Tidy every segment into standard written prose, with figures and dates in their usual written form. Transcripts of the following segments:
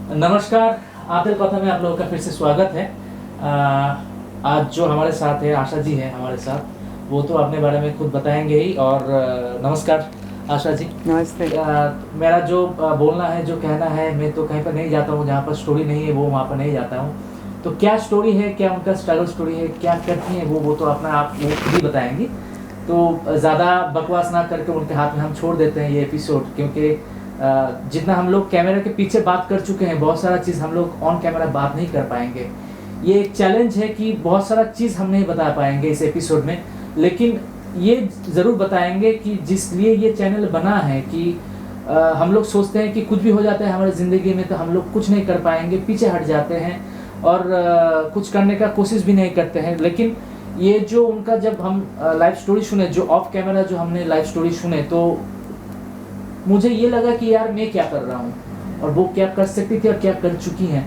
नमस्कार, आदिल कथा में आप लोगों का फिर से स्वागत है। आज जो हमारे साथ है आशा जी है हमारे साथ, वो तो अपने बारे में खुद बताएंगे ही। और नमस्कार आशा जी। नमस्ते। मेरा जो बोलना है, जो कहना है, मैं तो कहीं पर नहीं जाता हूँ जहाँ पर स्टोरी नहीं है, वो वहाँ पर नहीं जाता हूँ। तो क्या स्टोरी है, क्या उनका स्ट्रगल स्टोरी है, क्या करती हैं वो तो अपना आप वो खुद ही बताएंगी। तो ज़्यादा बकवास ना करके उनके हाथ में हम छोड़ देते हैं ये एपिसोड, क्योंकि जितना हम लोग कैमरा के पीछे बात कर चुके हैं, बहुत सारा चीज़ हम लोग ऑन कैमरा बात नहीं कर पाएंगे। ये एक चैलेंज है कि बहुत सारा चीज़ हम नहीं बता पाएंगे इस एपिसोड में, लेकिन ये ज़रूर बताएंगे कि जिस लिए ये चैनल बना है कि हम लोग सोचते हैं कि कुछ भी हो जाता है हमारी ज़िंदगी में तो हम लोग कुछ नहीं कर पाएंगे, पीछे हट जाते हैं और कुछ करने का कोशिश भी नहीं करते हैं। लेकिन ये जो उनका जब हम लाइव स्टोरी सुने, जो ऑफ कैमरा जो हमने लाइव स्टोरी सुने, तो मुझे ये लगा कि यार मैं क्या कर रहा हूँ और वो क्या कर सकती थी और क्या कर चुकी हैं।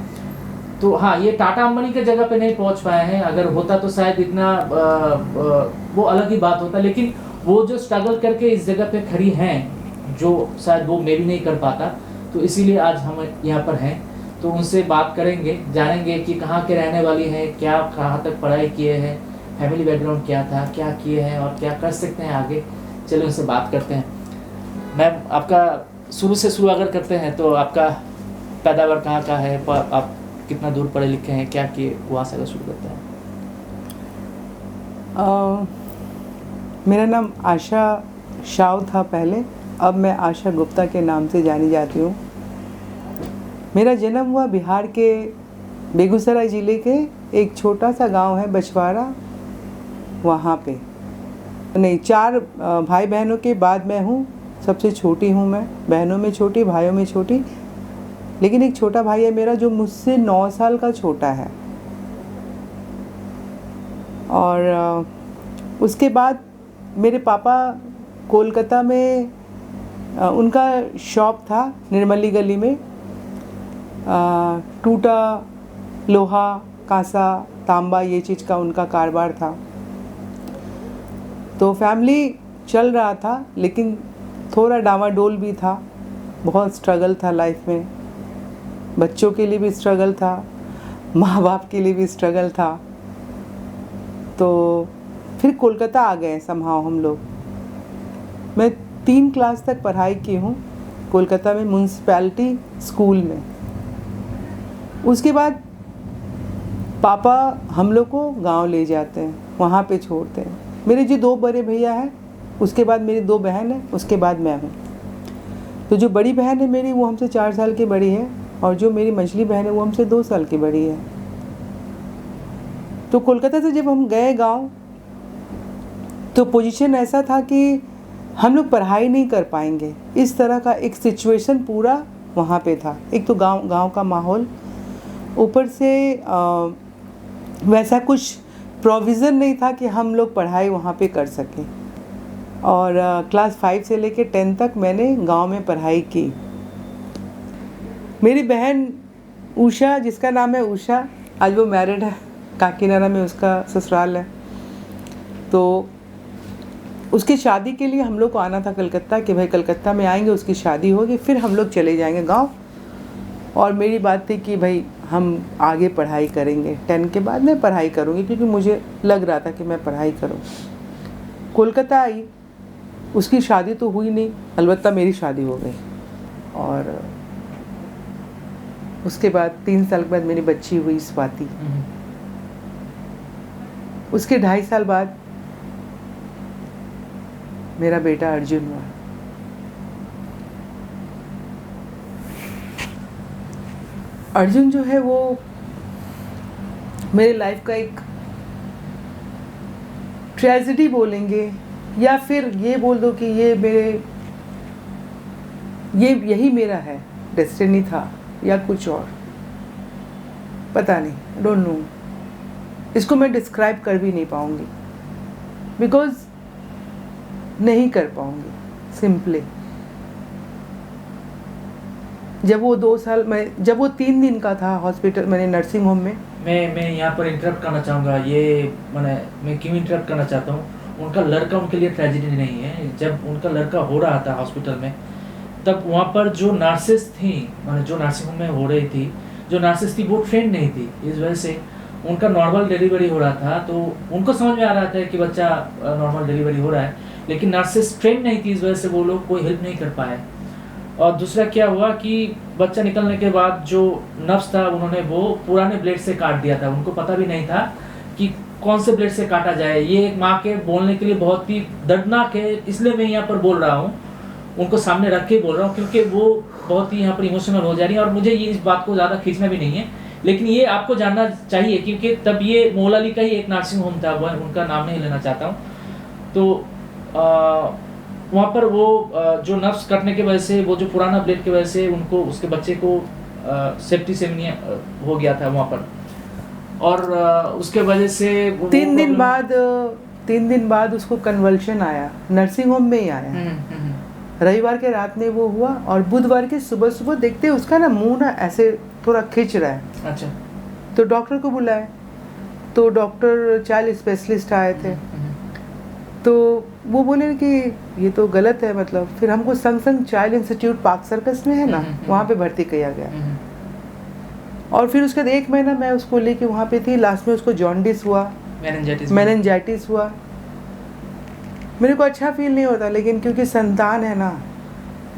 तो हाँ, ये टाटा अंबानी के जगह पे नहीं पहुँच पाए हैं। अगर होता तो शायद इतना वो अलग ही बात होता, लेकिन वो जो स्ट्रगल करके इस जगह पे खड़ी हैं, जो शायद वो मैं भी नहीं कर पाता, तो इसीलिए आज हम यहाँ पर हैं। तो उनसे बात करेंगे, जानेंगे कि कहाँ के रहने वाली हैं, क्या कहाँ तक पढ़ाई किए हैं, फैमिली बैकग्राउंड क्या था, क्या किए हैं और क्या कर सकते हैं आगे। चलिए उनसे बात करते हैं। मैम, आपका शुरू से शुरू अगर करते हैं तो आपका पैदावार कहाँ का है, आप कितना दूर पढ़े लिखे हैं, क्या किए, वहाँ से अगर शुरू करते हैं। मेरा नाम आशा शाव था पहले, अब मैं आशा गुप्ता के नाम से जानी जाती हूँ। मेरा जन्म हुआ बिहार के बेगूसराय ज़िले के एक छोटा सा गांव है बछवाड़ा, वहाँ पे। नहीं, 4 भाई बहनों के बाद मैं हूँ, सबसे छोटी हूँ मैं। बहनों में छोटी, भाइयों में छोटी, लेकिन एक छोटा भाई है मेरा जो मुझसे 9 साल का छोटा है। और उसके बाद मेरे पापा कोलकाता में उनका शॉप था निर्मली गली में। टूटा, लोहा, कांसा, तांबा, ये चीज़ का उनका कारोबार था। तो फैमिली चल रहा था, लेकिन थोड़ा डामाडोल भी था। बहुत स्ट्रगल था लाइफ में, बच्चों के लिए भी स्ट्रगल था, माँ बाप के लिए भी स्ट्रगल था। तो फिर कोलकाता आ गए समहाउ हम लोग। मैं 3 क्लास तक पढ़ाई की हूँ कोलकाता में, म्यूनसिपैलिटी स्कूल में। उसके बाद पापा हम लोग को गांव ले जाते हैं, वहाँ पे छोड़ते हैं। मेरे जो 2 बड़े भैया हैं, उसके बाद मेरी 2 बहन हैं, उसके बाद मैं हूँ। तो जो बड़ी बहन है मेरी, वो हमसे 4 साल की बड़ी है, और जो मेरी मझली बहन है वो हमसे 2 साल की बड़ी है। तो कोलकाता से जब हम गए गांव, तो पोजीशन ऐसा था कि हम लोग पढ़ाई नहीं कर पाएंगे, इस तरह का एक सिचुएशन पूरा वहाँ पे था। एक तो गांव का माहौल, ऊपर से वैसा कुछ प्रोविज़न नहीं था कि हम लोग पढ़ाई वहाँ पे कर सकें। और क्लास 5 से लेके 10 तक मैंने गांव में पढ़ाई की। मेरी बहन उषा, जिसका नाम है उषा, आज वो मैरिड है, काकीनाडा में उसका ससुराल है। तो उसकी शादी के लिए हम लोग को आना था कलकत्ता, कि भाई कलकत्ता में आएंगे, उसकी शादी होगी, फिर हम लोग चले जाएंगे गांव। और मेरी बात थी कि भाई हम आगे पढ़ाई करेंगे, 10 के बाद मैं पढ़ाई करूँगी, क्योंकि मुझे लग रहा था कि मैं पढ़ाई करूँ। कोलकाता आई, उसकी शादी तो हुई नहीं, अलबत्ता मेरी शादी हो गई। और उसके बाद 3 साल के बाद मेरी बच्ची हुई स्वाति। उसके 2.5 साल बाद मेरा बेटा अर्जुन हुआ। अर्जुन जो है वो मेरे लाइफ का एक ट्रेजेडी बोलेंगे, या फिर ये बोल दो कि यही मेरा है, डेस्टिनी था या कुछ और, पता नहीं, डोंट नो। इसको मैं डिस्क्राइब कर भी नहीं पाऊंगी, बिकॉज नहीं कर पाऊंगी सिंपली। जब वो 2 साल में, जब वो 3 दिन का था हॉस्पिटल, मैंने नर्सिंग होम में। मैं यहाँ पर इंटरप्ट करना चाहूँगा। ये मैं क्यों इंटरप्ट करना चाहता हूँ, उनका लड़का उनके लिए ट्रेजेडी नहीं है। जब उनका लड़का हो रहा था हॉस्पिटल में, तब वहाँ पर जो नर्सेस थी, मतलब जो नर्सिंग होम में हो रही थी, जो नर्सेस थी वो ट्रेंड नहीं थी, इस वजह से उनका नॉर्मल डिलीवरी हो रहा था, तो उनको समझ में आ रहा था कि बच्चा नॉर्मल डिलीवरी हो रहा है, लेकिन नर्सेस ट्रेंड नहीं थी, इस वजह से वो लोग कोई हेल्प नहीं कर पाए। और दूसरा क्या हुआ कि बच्चा निकलने के बाद जो नर्व्स था उन्होंने वो पुराने ब्लेड से काट दिया था, उनको पता भी नहीं था कि कौन से ब्लेड से काटा जाए। ये एक माँ के बोलने के लिए बहुत ही दर्दनाक है, इसलिए मैं यहाँ पर बोल रहा हूँ, उनको सामने रख के बोल रहा हूँ, क्योंकि वो बहुत ही यहाँ पर इमोशनल हो जा रही है और मुझे ये इस बात को ज़्यादा खींचना भी नहीं है, लेकिन ये आपको जानना चाहिए क्योंकि तब ये मोलाली का ही एक नर्सिंग होम था, वह उनका नाम नहीं लेना चाहता हूँ। तो वहाँ पर वो जो नर्व्स कटने की वजह से, वो जो पुराना ब्लेड की वजह से उनको, उसके बच्चे को सेप्टी सेमिनिया हो गया था वहाँ पर, और उसके वजह से 3 दिन बाद उसको कन्वल्शन आया, नर्सिंग होम में ही आया। रविवार के रात में वो हुआ और बुधवार के सुबह सुबह देखते उसका ना मुंह ना ऐसे थोड़ा खिंच रहा है। अच्छा। तो डॉक्टर को बुलाए, तो डॉक्टर चाइल्ड स्पेशलिस्ट आए थे, तो वो बोले कि ये तो गलत है, मतलब फिर हमको संग संग चाइल्ड इंस्टीट्यूट पार्क सर्कस में है ना, वहाँ पे भर्ती किया गया। और फिर उसके बाद 1 महीना मैं उसको लेके वहाँ पे थी। लास्ट में उसको जॉन्डिस हुआ, मेनिंजाइटिस हुआ। मेरे को अच्छा फील नहीं होता, लेकिन क्योंकि संतान है ना,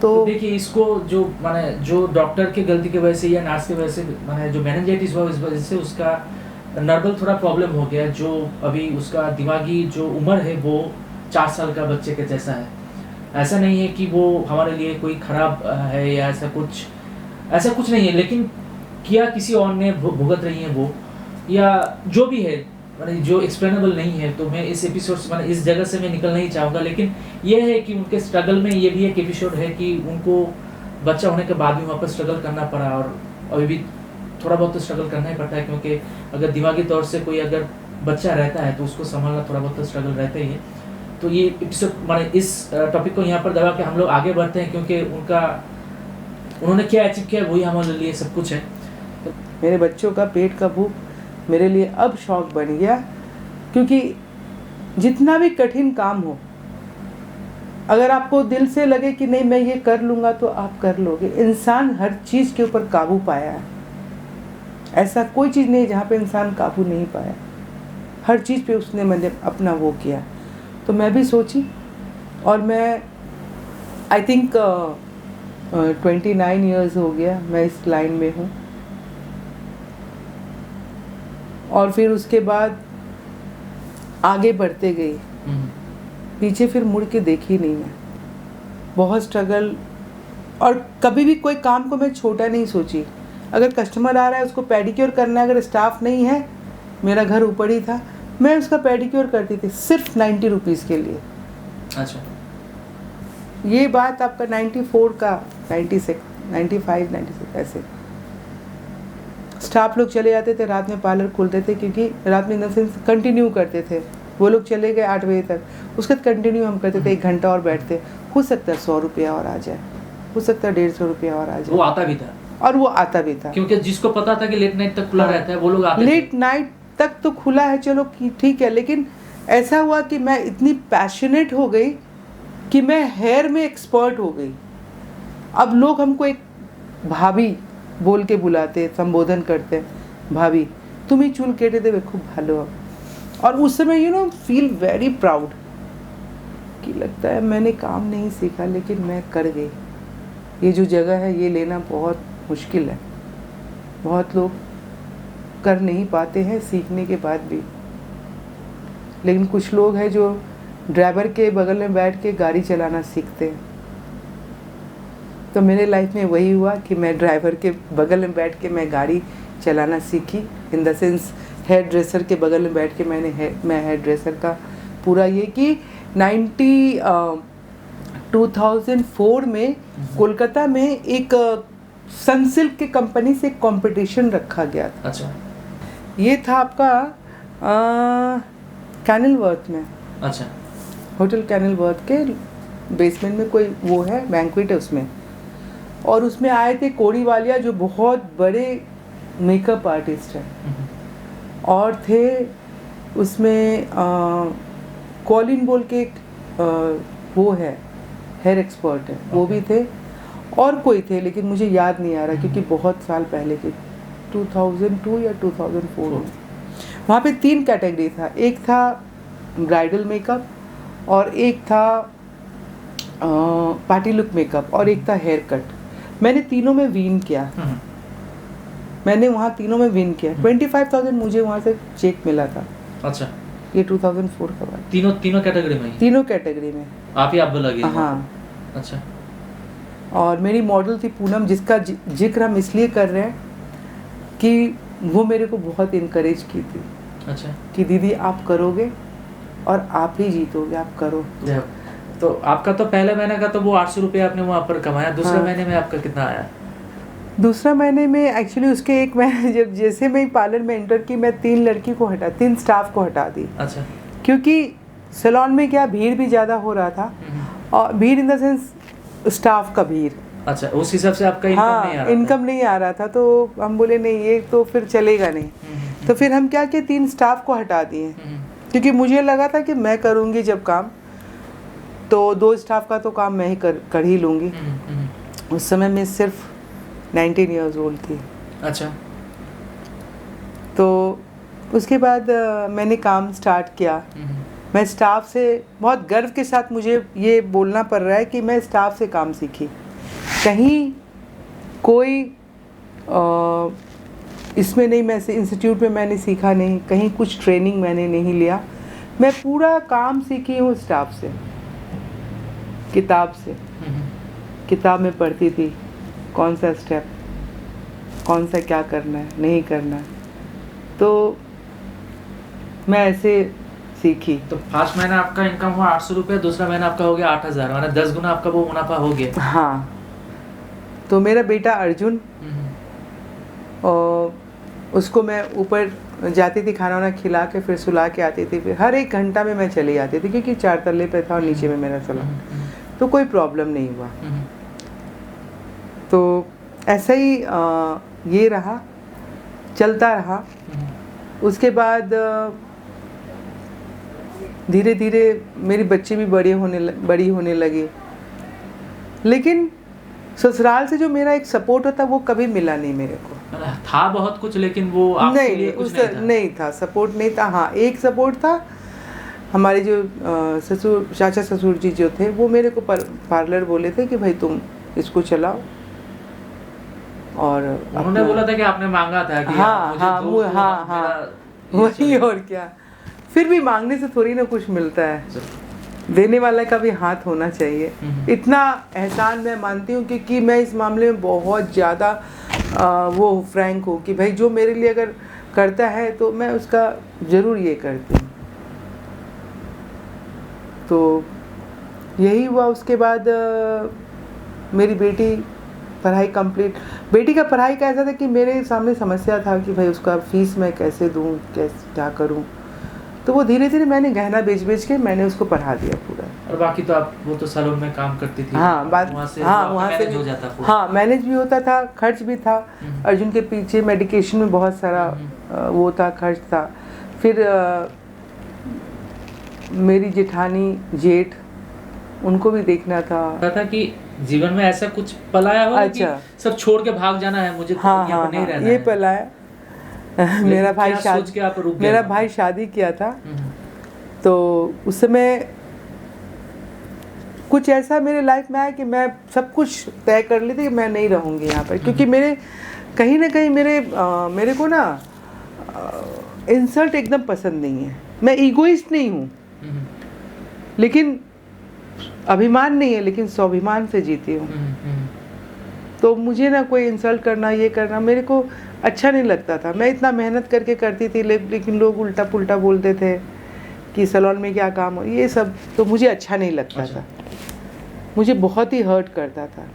तो देखिए इसको जो माने जो डॉक्टर की गलती की वजह से या नर्स की वजह से माने जो मेनिंजाइटिस हुआ, इस वजह से उसका नर्वल थोड़ा प्रॉब्लम हो गया, जो अभी उसका दिमागी जो उम्र है वो 4 साल का बच्चे के जैसा है। ऐसा नहीं है कि वो हमारे लिए कोई खराब है या ऐसा कुछ नहीं है, लेकिन किया किसी और ने भुगत रही है वो, या जो भी है, माने जो एक्सप्लेनेबल नहीं है। तो मैं इस एपिसोड से माने इस जगह से मैं निकलना ही चाहूँगा, लेकिन ये है कि उनके स्ट्रगल में ये भी एक एपिसोड है कि उनको बच्चा होने के बाद भी वहाँ पर स्ट्रगल करना पड़ा, और अभी भी थोड़ा बहुत तो स्ट्रगल करना ही पड़ता है, क्योंकि अगर दिमागी तौर से कोई अगर बच्चा रहता है तो उसको संभालना थोड़ा बहुत तो स्ट्रगल रहता ही है। तो ये एपिसोड माने इस टॉपिक को यहाँ पर दबा के हम लोग आगे बढ़ते हैं, क्योंकि उन्होंने क्या अचीव किया वही हमारे लिए सब कुछ है। तो मेरे बच्चों का पेट का भूख मेरे लिए अब शौक बन गया, क्योंकि जितना भी कठिन काम हो, अगर आपको दिल से लगे कि नहीं मैं ये कर लूँगा तो आप कर लोगे। इंसान हर चीज़ के ऊपर काबू पाया है, ऐसा कोई चीज़ नहीं जहाँ पे इंसान काबू नहीं पाया, हर चीज़ पे उसने मैंने अपना वो किया। तो मैं भी सोची, और मैं आई थिंक 29 ईयर्स हो गया मैं इस लाइन में हूँ। और फिर उसके बाद आगे बढ़ते गई, पीछे फिर मुड़ के देखी नहीं मैं। बहुत स्ट्रगल, और कभी भी कोई काम को मैं छोटा नहीं सोची। अगर कस्टमर आ रहा है उसको पेडिक्योर करना है, अगर स्टाफ नहीं है, मेरा घर ऊपर ही था, मैं उसका पेडिक्योर करती थी सिर्फ 90 रुपीज़ के लिए। अच्छा। ये बात आपका 94 का 96 95 96 ऐसे। स्टाफ लोग चले जाते थे, रात में पार्लर खोलते थे, क्योंकि रात में इन द सेंस कंटिन्यू करते थे। वो लोग चले गए 8 बजे तक, उसके बाद कंटिन्यू हम करते थे, 1 घंटा और बैठते। हो सकता है 100 रुपया और आ जाए, हो सकता है 150 रुपया और आ जाए। वो आता भी था, और वो आता भी था, क्योंकि जिसको पता था कि लेट नाइट तक खुला रहता है वो लोग आते। लेट नाइट तक तो खुला है, चलो ठीक है, लेकिन ऐसा हुआ कि मैं इतनी पैशनेट हो गई कि मैं हेयर में एक्सपर्ट हो गई। अब लोग हमको एक भाभी बोल के बुलाते, संबोधन करते, भाभी तुम ही चूल केटे देवे खूब भालो। और उस समय you know feel very proud कि लगता है मैंने काम नहीं सीखा लेकिन मैं कर गई। ये जो जगह है ये लेना बहुत मुश्किल है, बहुत लोग कर नहीं पाते हैं सीखने के बाद भी। लेकिन कुछ लोग हैं जो ड्राइवर के बगल में बैठ के गाड़ी चलाना सीखते हैं। तो मेरे लाइफ में वही हुआ कि मैं ड्राइवर के बगल में बैठ के मैं गाड़ी चलाना सीखी, in the sense hairdresser के बगल में बैठ के मैं हेयर ड्रेसर का पूरा ये कि 2004 में कोलकाता में एक सनसिल्क के कंपनी से कंपटीशन रखा गया था। अच्छा। ये था आपका कैनलवर्थ में। अच्छा। होटल कैनलवर्थ के बेसमेंट में कोई वो है बैंक्वेट है उसमें, और उसमें आए थे कोड़ी वालिया जो बहुत बड़े मेकअप आर्टिस्ट हैं, और थे उसमें कॉलिन बोल के एक वो है हेयर एक्सपर्ट है, वो भी थे, और कोई थे लेकिन मुझे याद नहीं आ रहा क्योंकि बहुत साल पहले के 2002 या 2004 में। वहाँ पे 3 कैटेगरी था, एक था ब्राइडल मेकअप और एक था पार्टी लुक मेकअप और एक था हेयर कट। मैंने तीनों में विन किया, मैंने वहाँ तीनों में विन किया। 25,000 मुझे वहाँ से चेक मिला था। अच्छा, ये 2004 का बात। तीनों कैटेगरी में ही? तीनों कैटेगरी में आप ही आप लगे? हाँ। अच्छा। और मेरी मॉडल थी पूनम, जिसका जिक्र हम इसलिए कर रहे हैं कि वो मेरे को बहुत इनकरेज की थी। अच्छा। कि दीदी आप करोगे और आप ही जीतोगे, आप करो। तो आपका तो पहले महीने का तो वो 800 रुपये आपने वहाँ पर कमाया, दूसरे हाँ। महीने में आपका कितना आया? दूसरा महीने में एक्चुअली उसके एक महीने जब जैसे मैं पार्लर में एंटर की, मैं 3 स्टाफ को हटा दी। अच्छा। क्योंकि सैलून में क्या भीड़ भी ज़्यादा हो रहा था, और भीड़ इन द सेंस स्टाफ का भीड़। अच्छा, उस हिसाब से आपका इनकम नहीं आ रहा था? इनकम नहीं आ रहा था, तो हम बोले नहीं ये तो फिर चलेगा नहीं। तो फिर हम क्या किए, 3 स्टाफ को हटा दिए, क्योंकि मुझे लगा था कि मैं करूँगी जब काम तो 2 स्टाफ का तो काम मैं ही कर ही लूँगी। उस समय मैं सिर्फ 19 ईयर्स ओल्ड थी। अच्छा। तो उसके बाद मैंने काम स्टार्ट किया। मैं स्टाफ से बहुत गर्व के साथ मुझे ये बोलना पड़ रहा है कि मैं स्टाफ से काम सीखी। कहीं कोई इसमें नहीं, मैं से इंस्टीट्यूट में मैंने सीखा नहीं, कहीं कुछ ट्रेनिंग मैंने नहीं लिया, मैं पूरा काम सीखी हूँ स्टाफ से, किताब से। किताब में पढ़ती थी कौन सा स्टेप, कौन सा क्या करना है नहीं करना है, तो मैं ऐसे सीखी। तो फर्स्ट महीना आपका इनकम हुआ 800 रुपये, दूसरा महीना आपका हो गया 8,000, माना 10 गुना आपका वो मुनाफा हो गया। हाँ। तो मेरा बेटा अर्जुन, और उसको मैं ऊपर जाती थी खाना वाना खिला के, फिर सुला के आती थी, फिर हर 1 घंटा में मैं चली जाती थी क्योंकि 4 तल्ले पे था और नीचे में मेरा सैलून, तो कोई प्रॉब्लम नहीं हुआ। तो ऐसा ही ये रहा, चलता रहा। उसके बाद धीरे धीरे मेरी बच्ची भी बड़ी होने लगी, लेकिन ससुराल से जो मेरा एक सपोर्ट होता वो कभी मिला नहीं मेरे को। था बहुत कुछ, लेकिन वो आपके लिए कुछ नहीं था। सपोर्ट नहीं था। हाँ, एक सपोर्ट था, हमारे जो चाचा ससुर जी जो थे वो मेरे को पार्लर बोले थे कि भाई तुम इसको चलाओ, और उन्होंने बोला था कि आपने मांगा था कि हाँ, वही। और क्या, फिर भी मांगने से थोड़ी ना कुछ मिलता है, देने वाला का भी हाथ होना चाहिए। इतना एहसान मैं मानती हूँ क्योंकि मैं इस मामले में बहुत ज़्यादा वो फ्रैंक हूँ कि भाई जो मेरे लिए अगर करता है तो मैं उसका ज़रूर ये करती हूँ। तो यही हुआ। उसके बाद मेरी बेटी पढ़ाई कंप्लीट, बेटी का पढ़ाई का ऐसा था कि मेरे सामने समस्या था कि भाई उसका फीस मैं कैसे दूँ, कैसे क्या करूँ, तो वो धीरे धीरे मैंने गहना बेच के मैंने उसको पढ़ा दिया पूरा। और बाकी तो आप वो तो सैलून में काम करती थी। हाँ, वहाँ से हो जाता था। हाँ, मैनेज भी होता था, खर्च भी था। अर्जुन के पीछे मेडिकेशन में बहुत सारा वो था, खर्च था। फिर मेरी जेठानी जेठ, उनको भी देखना था कि जीवन में ऐसा कुछ पलाया हो कि सब छोड़ के भाग जाना है, मुझे यहाँ पर नहीं रहना है। ये पलाया। मेरा भाई शादी किया था, तो उस समय कुछ ऐसा मेरे लाइफ में आया कि मैं सब कुछ तय कर ली थी कि मैं नहीं रहूँगी यहाँ पर, क्योंकि मेरे कहीं ना कहीं मेरे को ना इंसल्ट एकदम पसंद नहीं है। मैं ईगोइस्ट नहीं हूँ, लेकिन अभिमान नहीं है, लेकिन स्वाभिमान से जीती हूँ। तो मुझे ना कोई इंसल्ट करना, ये करना मेरे को अच्छा नहीं लगता था। मैं इतना मेहनत करके करती थी, लेकिन लोग उल्टा पुल्टा बोलते थे कि सैलून में क्या काम हो, ये सब तो मुझे अच्छा नहीं लगता था। मुझे बहुत ही हर्ट करता था,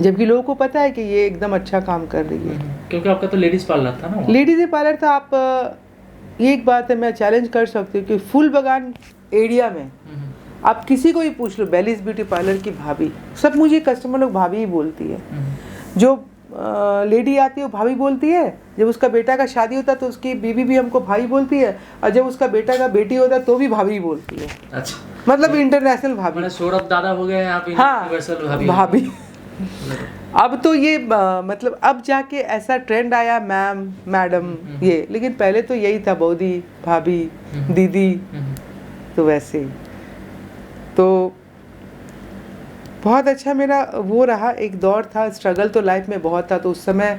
जबकि लोगों को पता है कि ये एकदम अच्छा काम कर रही है। क्योंकि आपका तो लेडीज़ पार्लर था ना? लेडीज़ पार्लर था। आप ये एक बात है, मैं चैलेंज कर सकती हूँ कि फूलबागान एरिया में आप किसी को भी पूछ लो, बेलीज ब्यूटी पार्लर की भाभी, सब मुझे कस्टमर लोग भाभी ही बोलती है। जो लेडी आती है वो भाभी बोलती है, जब उसका बेटा का शादी होता है तो उसकी बीवी भी हमको भाई बोलती है, और जब उसका बेटा का बेटी होता है तो भी भाभी बोलती है। अच्छा, मतलब इंटरनेशनल भाभी। सौरभ दादा हो गए आप, हाँ, भाभी। अब तो ये मतलब अब जाके ऐसा ट्रेंड आया मैम मैडम ये, लेकिन पहले तो यही था बौदी भाभी दीदी, तो वैसे ही। तो बहुत अच्छा मेरा वो रहा, एक दौर था, स्ट्रगल तो लाइफ में बहुत था। तो उस समय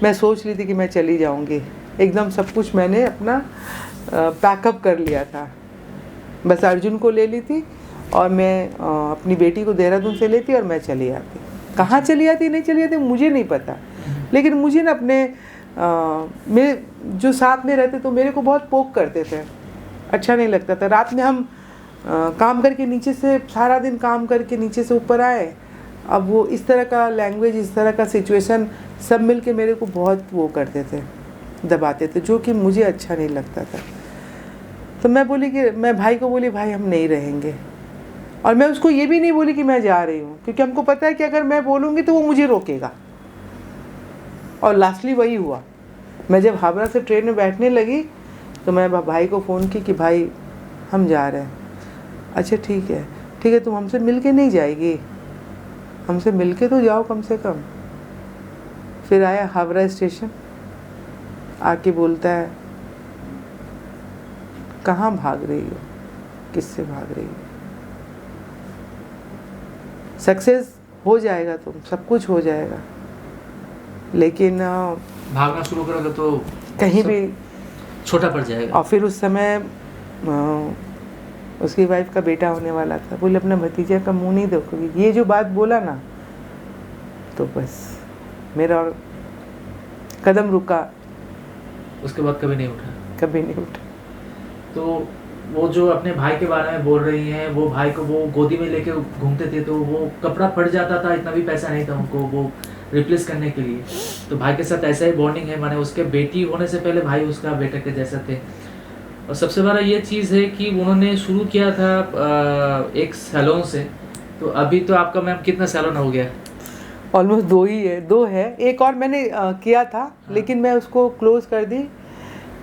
मैं सोच ली थी कि मैं चली जाऊंगी, एकदम सब कुछ मैंने अपना पैकअप कर लिया था। बस अर्जुन को ले ली थी और मैं अपनी बेटी को देहरादून से लेती और मैं चली आती। कहाँ चली आती नहीं चली आती मुझे नहीं पता, लेकिन मुझे ना अपने मेरे जो साथ में रहते तो मेरे को बहुत पोक करते थे, अच्छा नहीं लगता था। रात में हम काम करके नीचे से सारा दिन काम करके नीचे से ऊपर आए, अब वो इस तरह का लैंग्वेज, इस तरह का सिचुएशन, सब मिल के मेरे को बहुत वो करते थे, दबाते थे, जो कि मुझे अच्छा नहीं लगता था। तो मैं बोली कि मैं भाई को बोली भाई हम नहीं रहेंगे, और मैं उसको ये भी नहीं बोली कि मैं जा रही हूँ, क्योंकि हमको पता है कि अगर मैं बोलूँगी तो वो मुझे रोकेगा। और लास्टली वही हुआ। मैं जब हावड़ा से ट्रेन में बैठने लगी तो मैं भाई को फ़ोन की कि भाई हम जा रहे हैं। अच्छा ठीक है तुम हमसे मिल के नहीं जाएगी, हमसे मिल के तो जाओ कम से कम। फिर आया हावड़ा स्टेशन, आके बोलता है कहाँ भाग रही हो, किससे भाग रही हो, सक्सेस हो जाएगा, तुम सब कुछ हो जाएगा, लेकिन भागना शुरू करोगे तो कहीं भी छोटा पड़ जाएगा। और फिर उस समय उसकी वाइफ का बेटा होने वाला था, बोले अपना भतीजा का मुंह नहीं देखोगी। ये जो बात बोला ना, तो बस मेरा और कदम रुका, उसके बाद कभी नहीं उठा। कभी नहीं उठा। तो वो जो अपने भाई के बारे में बोल रही हैं, वो भाई को वो गोदी में लेके घूमते थे, तो वो कपड़ा फट जाता था, इतना भी पैसा नहीं था उनको वो रिप्लेस करने के लिए। तो भाई के साथ ऐसा ही बॉन्डिंग है, माने उसके बेटी होने से पहले भाई उसका बेटे के जैसा थे। और सबसे बड़ा ये चीज़ है कि उन्होंने शुरू किया था एक सैलून से। तो अभी तो आपका मैम कितना सैलून हो गया? ऑलमोस्ट दो है, एक और मैंने किया था, लेकिन मैं उसको क्लोज कर दी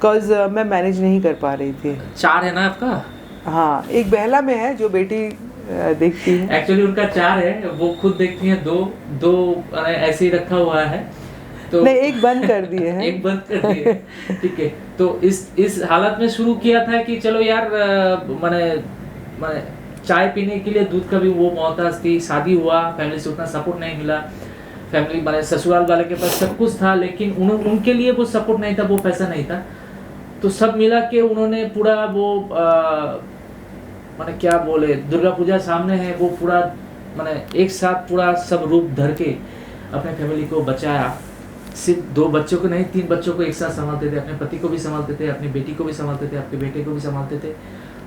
बिकॉज मैं मैनेज नहीं कर पा रही थी। 4 है ना आपका? हाँ, एक बहला में है जो बेटी देखती है। एक्चुअली उनका 4 है, वो खुद देखती हैं, दो ऐसे ही रखा हुआ है। तो नहीं, एक बंद कर दिए हैं। एक बंद कर दिए, ठीक है। तो इस हालत में शुरू किया था कि चलो यार, माने चाय पीने के लिए दूध का भी वो मोहताज थी। शादी हुआ, फैमिली से उतना सपोर्ट नहीं मिला। फैमिली माने ससुराल वाले के पास सब कुछ था, लेकिन उनके लिए वो सपोर्ट नहीं था, वो पैसा नहीं था। तो सब मिला के उन्होंने पूरा वो माने क्या बोले, दुर्गा पूजा सामने है, वो पूरा माने एक साथ पूरा सब रूप धर के अपने फैमिली को बचाया। सिर्फ 2 बच्चों को नहीं, 3 बच्चों को एक साथ संभालते थे, अपने पति को भी संभालते थे, अपनी बेटी को भी संभालते थे, अपने बेटे को भी संभालते थे।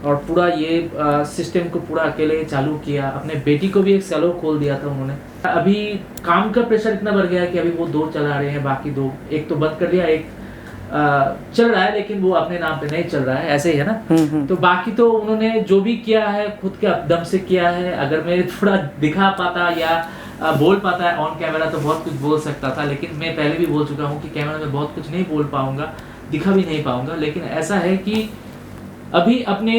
और पूरा ये सिस्टम को पूरा अकेले चालू किया। अपने बेटी को भी एक सैलून खोल दिया था उन्होंने। अभी काम का प्रेशर इतना बढ़ गया है कि अभी वो 2 चला रहे हैं, बाकी 2, एक तो बंद कर दिया, एक चल रहा है, लेकिन वो अपने नाम पे नहीं चल रहा है, ऐसे ही है ना। तो बाकी तो उन्होंने जो भी किया है खुद के दम से किया है। अगर मैं थोड़ा दिखा पाता या बोल पाता है ऑन कैमरा तो बहुत कुछ बोल सकता था, लेकिन मैं पहले भी बोल चुका हूँ कि कैमरा में बहुत कुछ नहीं बोल पाऊंगा, दिखा भी नहीं पाऊंगा। लेकिन ऐसा है कि अभी अपने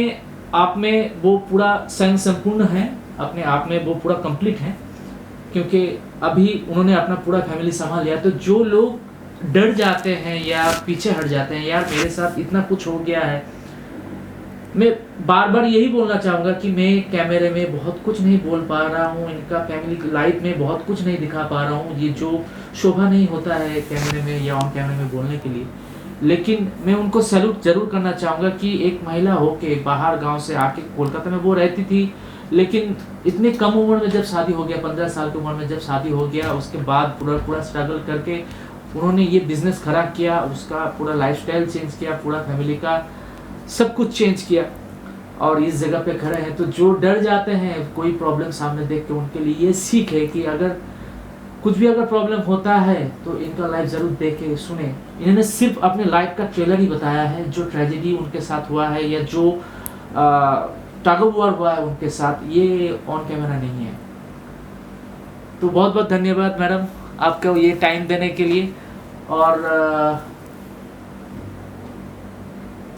आप में वो पूरा स्वयं संपूर्ण है, अपने आप में वो पूरा कंप्लीट है, क्योंकि अभी उन्होंने अपना पूरा फैमिली संभाल लिया। तो जो लोग डर जाते हैं या पीछे हट जाते हैं, यार मेरे साथ इतना कुछ हो गया है, मैं बार बार यही बोलना चाहूँगा कि मैं कैमरे में बहुत कुछ नहीं बोल पा रहा हूँ, इनका फैमिली लाइफ में बहुत कुछ नहीं दिखा पा रहा हूँ। ये जो शोभा नहीं होता है कैमरे में या ऑन कैमरे में बोलने के लिए, लेकिन मैं उनको सैल्यूट जरूर करना चाहूँगा कि एक महिला होके बाहर गांव से आके कोलकाता में वो रहती थी, लेकिन इतने कम उम्र में जब शादी हो गया, 15 साल की उम्र में जब शादी हो गया, उसके बाद पूरा स्ट्रगल करके उन्होंने ये बिजनेस खड़ा किया, उसका पूरा लाइफस्टाइल चेंज किया, पूरा फैमिली का सब कुछ चेंज किया, और इस जगह पे खड़े हैं। तो जो डर जाते हैं कोई प्रॉब्लम सामने देख के, उनके लिए ये सीख है कि अगर कुछ भी अगर प्रॉब्लम होता है तो इनका लाइफ जरूर देखे सुने। इन्होंने सिर्फ अपने लाइफ का ट्रेलर ही बताया है, जो ट्रेजेडी उनके साथ हुआ है या जो टग ऑफ वॉर हुआ है उनके साथ, ये ऑन कैमरा नहीं है। तो बहुत बहुत धन्यवाद मैडम आपका ये टाइम देने के लिए। और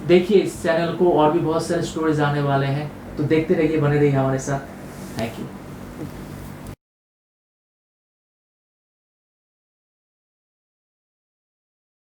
देखिए इस चैनल को और भी बहुत सारे स्टोरीज आने वाले हैं, तो देखते रहिए, बने रहिए हमारे साथ। Thank you.